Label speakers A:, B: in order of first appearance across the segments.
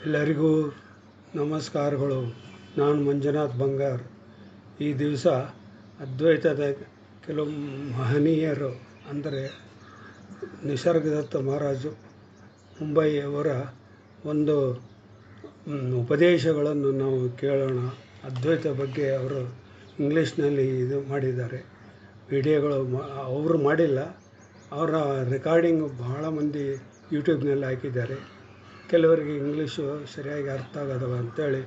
A: ಎಲ್ಲರಿಗೂ ನಮಸ್ಕಾರಗಳು. ನಾನು ಮಂಜುನಾಥ್ ಬಂಗಾರ್. ಈ ದಿವಸ ಅದ್ವೈತದ ಕೆಲವು ಮಹನೀಯರು ಅಂದರೆ ನಿಸರ್ಗದತ್ತ ಮಹಾರಾಜು ಮುಂಬಯಿಯವರ ಒಂದು ಉಪದೇಶಗಳನ್ನು ನಾವು ಕೇಳೋಣ. ಅದ್ವೈತ ಬಗ್ಗೆ ಅವರು ಇಂಗ್ಲೀಷ್ನಲ್ಲಿ ಇದು ಮಾಡಿದ್ದಾರೆ. ವಿಡಿಯೋಗಳು ಅವರು ಮಾಡಿಲ್ಲ, ಅವರ ರೆಕಾರ್ಡಿಂಗ್ ಬಹಳ ಮಂದಿ ಯೂಟ್ಯೂಬ್ನಲ್ಲಿ ಹಾಕಿದ್ದಾರೆ. ಕೆಲವರಿಗೆ ಇಂಗ್ಲೀಷು ಸರಿಯಾಗಿ ಅರ್ಥ ಆಗೋದವ ಅಂಥೇಳಿ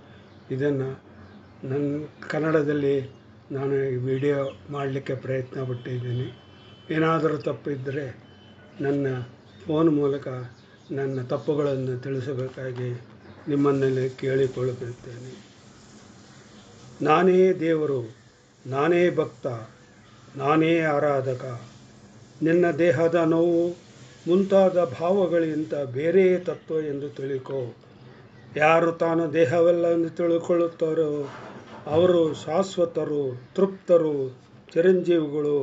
A: ಇದನ್ನು ನನ್ನ ಕನ್ನಡದಲ್ಲಿ ನಾನು ಈ ವಿಡಿಯೋ ಮಾಡಲಿಕ್ಕೆ ಪ್ರಯತ್ನ ಪಟ್ಟಿದ್ದೀನಿ. ಏನಾದರೂ ತಪ್ಪಿದ್ದರೆ ನನ್ನ ಫೋನ್ ಮೂಲಕ ನನ್ನ ತಪ್ಪುಗಳನ್ನು ತಿಳಿಸಬೇಕಾಗಿ ನಿಮ್ಮನ್ನಲ್ಲಿ ಕೇಳಿಕೊಳ್ಳುತ್ತೇನೆ. ನಾನೇ ದೇವರು, ನಾನೇ ಭಕ್ತ, ನಾನೇ ಆರಾಧಕ. ನಿನ್ನ ದೇಹದ ನೋವು ಮುಂತಾದ ಭಾವಗಳಿಗಿಂತ ಬೇರೆ ತತ್ವ ಎಂದು ತಿಳ್ಕೋ. ಯಾರು ತಾನು ದೇಹವಲ್ಲ ಎಂದು ತಿಳ್ಕೊಳ್ಳುತ್ತಾರೋ ಅವರು ಶಾಶ್ವತರು, ತೃಪ್ತರು, ಚಿರಂಜೀವಿಗಳು.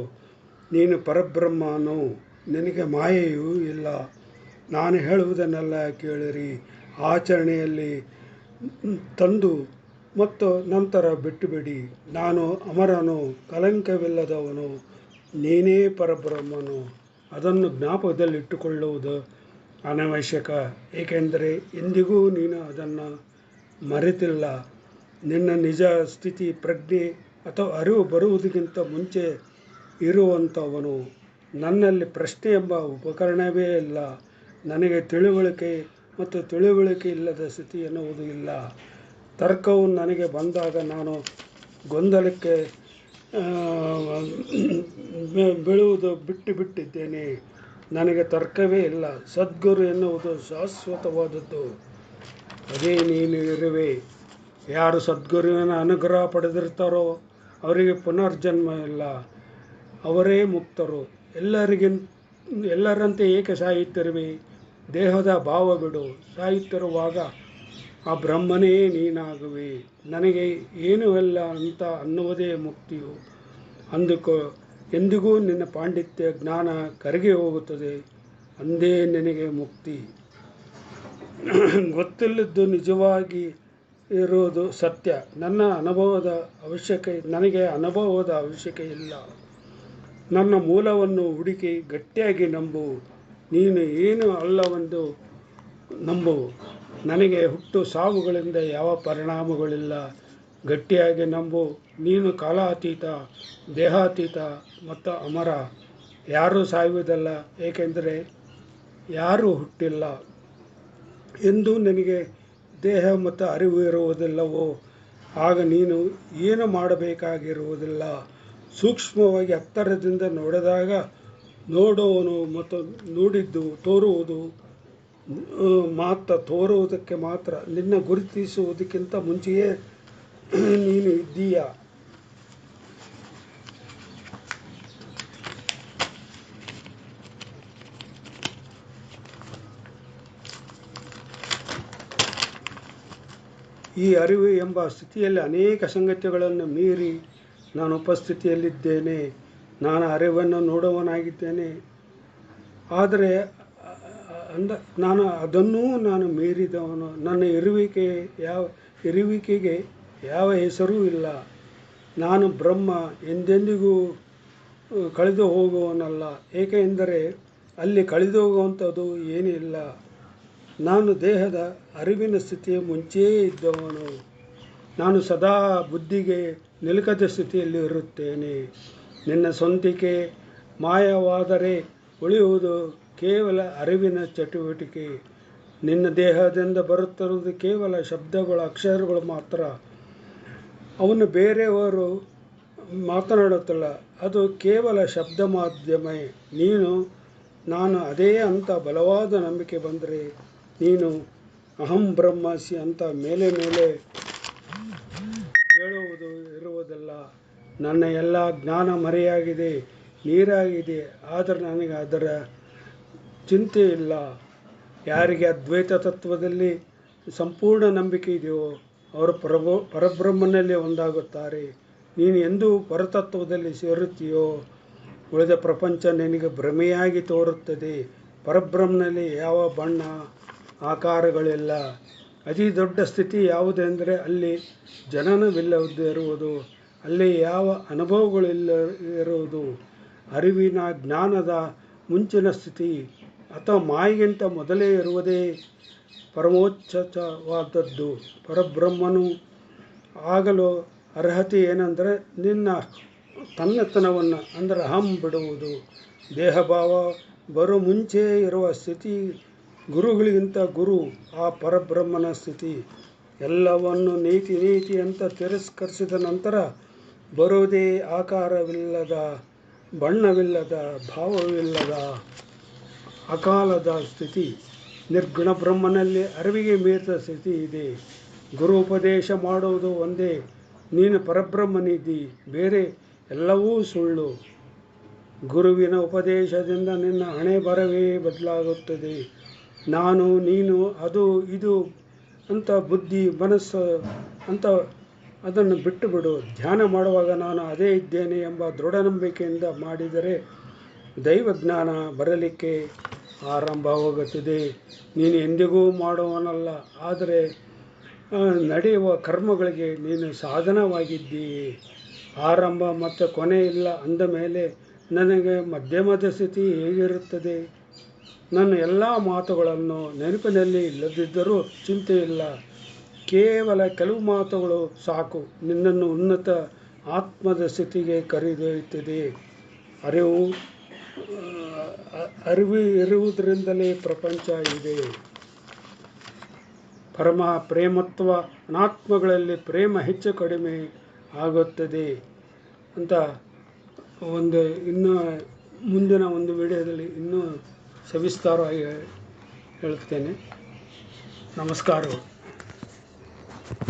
A: ನೀನು ಪರಬ್ರಹ್ಮನು, ನಿನಗೆ ಮಾಯೆಯೂ ಇಲ್ಲ. ನಾನು ಹೇಳುವುದನ್ನೆಲ್ಲ ಕೇಳಿರಿ, ಆಚರಣೆಯಲ್ಲಿ ತಂದು ಮತ್ತು ನಂತರ ಬಿಟ್ಟುಬಿಡಿ. ನಾನು ಅಮರನು, ಕಲಂಕವಿಲ್ಲದವನು. ನೀನೇ ಪರಬ್ರಹ್ಮನು. ಅದನ್ನು ಜ್ಞಾಪಕದಲ್ಲಿಟ್ಟುಕೊಳ್ಳುವುದು ಅನವಶ್ಯಕ, ಏಕೆಂದರೆ ಎಂದಿಗೂ ನೀನು ಅದನ್ನು ಮರೆತಿಲ್ಲ. ನಿನ್ನ ನಿಜ ಸ್ಥಿತಿ ಪ್ರಜ್ಞೆ ಅಥವಾ ಅರಿವು ಬರುವುದಕ್ಕಿಂತ ಮುಂಚೆ ಇರುವಂಥವನು. ನನ್ನಲ್ಲಿ ಪ್ರಶ್ನೆ ಎಂಬ ಉಪಕರಣವೇ ಇಲ್ಲ. ನನಗೆ ತಿಳುವಳಿಕೆ ಮತ್ತು ತಿಳುವಳಿಕೆ ಇಲ್ಲದ ಸ್ಥಿತಿ ಎನ್ನುವುದು ಇಲ್ಲ. ತರ್ಕವು ನನಗೆ ಬಂದಾಗ ನಾನು ಗೊಂದಲಕ್ಕೆ ಬೀಳುವುದು ಬಿಟ್ಟಿದ್ದೇನೆ. ನನಗೆ ತರ್ಕವೇ ಇಲ್ಲ. ಸದ್ಗುರು ಎನ್ನುವುದು ಶಾಶ್ವತವಾದದ್ದು, ಅದೇ ನೀನು ಇರುವೆ. ಯಾರು ಸದ್ಗುರುವಿನ ಅನುಗ್ರಹ ಪಡೆದಿರ್ತಾರೋ ಅವರಿಗೆ ಪುನರ್ಜನ್ಮ ಇಲ್ಲ, ಅವರೇ ಮುಕ್ತರು. ಎಲ್ಲರಂತೆ ಏಕೆ ಸಾಯುತ್ತಿರುವೆ? ದೇಹದ ಭಾವ ಬಿಡು. ಸಾಯುತ್ತಿರುವಾಗ ಆ ಬ್ರಹ್ಮನೇ ನೀನಾಗುವೆ. ನನಗೆ ಏನೂ ಇಲ್ಲ ಅಂತ ಅನ್ನುವುದೇ ಮುಕ್ತಿಯು. ಅಂದುಕೋ, ಎಂದಿಗೂ ನಿನ್ನ ಪಾಂಡಿತ್ಯ ಜ್ಞಾನ ಕರಗಿ ಹೋಗುತ್ತದೆ. ಅಂದೇ ನಿನಗೆ ಮುಕ್ತಿ. ಗೊತ್ತಿಲ್ಲದ್ದು ನಿಜವಾಗಿ ಇರುವುದು ಸತ್ಯ. ನನಗೆ ಅನುಭವದ ಅವಶ್ಯಕ ಇಲ್ಲ. ನನ್ನ ಮೂಲವನ್ನು ಹುಡುಕಿ ಗಟ್ಟಿಯಾಗಿ ನಂಬು. ನೀನು ಏನೂ ಅಲ್ಲವೆಂದು ನಂಬು. ನನಗೆ ಹುಟ್ಟು ಸಾವುಗಳಿಂದ ಯಾವ ಪರಿಣಾಮಗಳಿಲ್ಲ. ಗಟ್ಟಿಯಾಗಿ ನಂಬು. ನೀನು ಕಾಲಾತೀತ, ದೇಹಾತೀತ ಮತ್ತು ಅಮರ. ಯಾರೂ ಸಾಯುವುದಿಲ್ಲ, ಏಕೆಂದರೆ ಯಾರೂ ಹುಟ್ಟಿಲ್ಲ. ಎಂದು ನಿನಗೆ ದೇಹ ಮತ್ತು ಅರಿವು ಇರುವುದಿಲ್ಲವೋ ಆಗ ನೀನು ಏನು ಮಾಡಬೇಕಾಗಿರುವುದಿಲ್ಲ. ಸೂಕ್ಷ್ಮವಾಗಿ ಹತ್ತಿರದಿಂದ ನೋಡಿದಾಗ ನೋಡುವನು ಮತ್ತು ನೋಡಿದ್ದು ತೋರುವುದು ತೋರುವುದಕ್ಕೆ ಮಾತ್ರ. ನಿನ್ನ ಗುರುತಿಸುವುದಕ್ಕಿಂತ ಮುಂಚೆಯೇ ನೀನು ಇದ್ದೀಯ. ಈ ಅರಿವು ಎಂಬ ಸ್ಥಿತಿಯಲ್ಲಿ ಅನೇಕ ಸಂಗತಿಗಳನ್ನು ಮೀರಿ ನಾನು ಉಪಸ್ಥಿತಿಯಲ್ಲಿದ್ದೇನೆ. ನಾನು ಅರಿವನ್ನು ನೋಡುವವನಾಗಿದ್ದೇನೆ, ಆದರೆ ನಾನು ಮೀರಿದವನು. ನನ್ನ ಇರುವಿಕೆಗೆ ಯಾವ ಹೆಸರೂ ಇಲ್ಲ. ನಾನು ಬ್ರಹ್ಮ, ಎಂದೆಂದಿಗೂ ಕಳೆದು ಹೋಗುವವನಲ್ಲ, ಏಕೆಂದರೆ ಅಲ್ಲಿ ಕಳೆದು ಹೋಗುವಂಥದ್ದು ಏನೂ ಇಲ್ಲ. ನಾನು ದೇಹದ ಅರಿವಿನ ಸ್ಥಿತಿಯ ಮುಂಚೆಯೇ ಇದ್ದವನು. ನಾನು ಸದಾ ಬುದ್ಧಿಗೆ ನಿಲುಕದ ಸ್ಥಿತಿಯಲ್ಲಿ ಇರುತ್ತೇನೆ. ನಿನ್ನ ಸ್ವಂತಿಕೆ ಮಾಯವಾದರೆ ಉಳಿಯುವುದು ಕೇವಲ ಅರಿವಿನ ಚಟುವಟಿಕೆ. ನಿನ್ನ ದೇಹದಿಂದ ಬರುತ್ತಿರುವುದು ಕೇವಲ ಶಬ್ದಗಳು, ಅಕ್ಷರಗಳು ಮಾತ್ರ. ಅವನ್ನು ಬೇರೆಯವರು ಮಾತನಾಡುತ್ತಿಲ್ಲ, ಅದು ಕೇವಲ ಶಬ್ದ ಮಾಧ್ಯಮ. ನಾನು ಅದೇ ಅಂತ ಬಲವಾದ ನಂಬಿಕೆ ಬಂದರೆ ನೀನು ಅಹಂ ಬ್ರಹ್ಮಾಸ್ಮಿ ಅಂತ ಮೇಲೆ ಹೇಳುವುದು ಇರುವುದಿಲ್ಲ. ನನ್ನ ಎಲ್ಲ ಜ್ಞಾನ ಮರೆಯಾಗಿದೆ, ನೀರಾಗಿದೆ, ಆದರೆ ನನಗೆ ಅದರ ಚಿಂತೆ ಇಲ್ಲ. ಯಾರಿಗೆ ಅದ್ವೈತ ತತ್ವದಲ್ಲಿ ಸಂಪೂರ್ಣ ನಂಬಿಕೆ ಇದೆಯೋ ಅವರು ಪರಬ್ರಹ್ಮನಲ್ಲಿ ಒಂದಾಗುತ್ತಾರೆ. ನೀನು ಎಂದೂ ಪರತತ್ವದಲ್ಲಿ ಸೇರುತ್ತೀಯೋ ಉಳಿದ ಪ್ರಪಂಚ ನಿನಗೆ ಭ್ರಮೆಯಾಗಿ ತೋರುತ್ತದೆ. ಪರಬ್ರಹ್ಮನಲ್ಲಿ ಯಾವ ಬಣ್ಣ ಆಕಾರಗಳಿಲ್ಲ. ಅತಿ ದೊಡ್ಡ ಸ್ಥಿತಿ ಯಾವುದೆಂದರೆ ಅಲ್ಲಿ ಜನನವಿಲ್ಲದಿರುವುದು, ಅಲ್ಲಿ ಯಾವ ಅನುಭವಗಳಿಲ್ಲದಿರುವುದು. ಅರಿವಿನ ಜ್ಞಾನದ ಮುಂಚಿನ ಸ್ಥಿತಿ ಅಥವಾ ಮಾಯೆಗಿಂತ ಮೊದಲೇ ಇರುವುದೇ ಪರಮೋಚ್ಚತವಾದದ್ದು. ಪರಬ್ರಹ್ಮನು ಆಗಲು ಅರ್ಹತೆ ಏನೆಂದರೆ ತನ್ನತನವನ್ನು ಅಂದರೆ ಅಹಂ ಬಿಡುವುದು. ದೇಹಭಾವ ಬರೋ ಮುಂಚೆ ಇರುವ ಸ್ಥಿತಿ ಗುರುಗಳಿಗಿಂತ ಗುರು ಆ ಪರಬ್ರಹ್ಮನ ಸ್ಥಿತಿ. ಎಲ್ಲವನ್ನು ನೀತಿ ನೀತಿ ಅಂತ ತಿರಸ್ಕರಿಸಿದ ನಂತರ ಬರುವುದೇ ಆಕಾರವಿಲ್ಲದ, ಬಣ್ಣವಿಲ್ಲದ, ಭಾವವಿಲ್ಲದ ಅಕಾಲದ ಸ್ಥಿತಿ. ನಿರ್ಗುಣ ಬ್ರಹ್ಮನಲ್ಲಿ ಅರಿವಿಗೆ ಮೀರಿದ ಸ್ಥಿತಿ ಇದೆ. ಗುರು ಉಪದೇಶ ಮಾಡುವುದು ಒಂದೇ, ನೀನು ಪರಬ್ರಹ್ಮನಿದ್ದಿ, ಬೇರೆ ಎಲ್ಲವೂ ಸುಳ್ಳು. ಗುರುವಿನ ಉಪದೇಶದಿಂದ ನಿನ್ನ ಹಣೆ ಬರವೇ ಬದಲಾಗುತ್ತದೆ. ನಾನು, ನೀನು, ಅದು, ಇದು ಅಂತ ಬುದ್ಧಿ ಮನಸ್ಸು ಅಂತ ಅದನ್ನು ಬಿಟ್ಟು ಬಿಡು. ಧ್ಯಾನ ಮಾಡುವಾಗ ನಾನು ಅದೇ ಇದ್ದೇನೆ ಎಂಬ ದೃಢ ನಂಬಿಕೆಯಿಂದ ಮಾಡಿದರೆ ದೈವಜ್ಞಾನ ಬರಲಿಕ್ಕೆ ಆರಂಭವಾಗುತ್ತದೆ. ನೀನು ಎಂದಿಗೂ ಮಾಡುವವನಲ್ಲ, ಆದರೆ ನಡೆಯುವ ಕರ್ಮಗಳಿಗೆ ನೀನು ಸಾಧನವಾಗಿದ್ದೀಯೆ. ಆರಂಭ ಮತ್ತು ಕೊನೆ ಇಲ್ಲ ಅಂದ ಮೇಲೆ ನನಗೆ ಮಧ್ಯಮದ ಸ್ಥಿತಿ ಹೇಗಿರುತ್ತದೆ? ನನ್ನ ಎಲ್ಲ ಮಾತುಗಳನ್ನು ನೆನಪಿನಲ್ಲಿ ಇಲ್ಲದಿದ್ದರೂ ಚಿಂತೆ ಇಲ್ಲ. ಕೇವಲ ಕೆಲವು ಮಾತುಗಳು ಸಾಕು ನಿನ್ನನ್ನು ಉನ್ನತ ಆತ್ಮದ ಸ್ಥಿತಿಗೆ ಕರೆದೊಯ್ಯುತ್ತದೆ. ಅರಿವು ಇರುವುದರಿಂದಲೇ ಪ್ರಪಂಚ ಇದೆ. ಪರಮ ಪ್ರೇಮತ್ವ ಅನಾತ್ಮಗಳಲ್ಲಿ ಪ್ರೇಮ ಹೆಚ್ಚು ಕಡಿಮೆ ಆಗುತ್ತದೆ ಅಂತ ಇನ್ನು ಮುಂದಿನ ಒಂದು ವಿಡಿಯೋದಲ್ಲಿ ಇನ್ನೂ ಸವಿಸ್ತಾರವಾಗಿ ಹೇಳುತ್ತೇನೆ. ನಮಸ್ಕಾರಗಳು.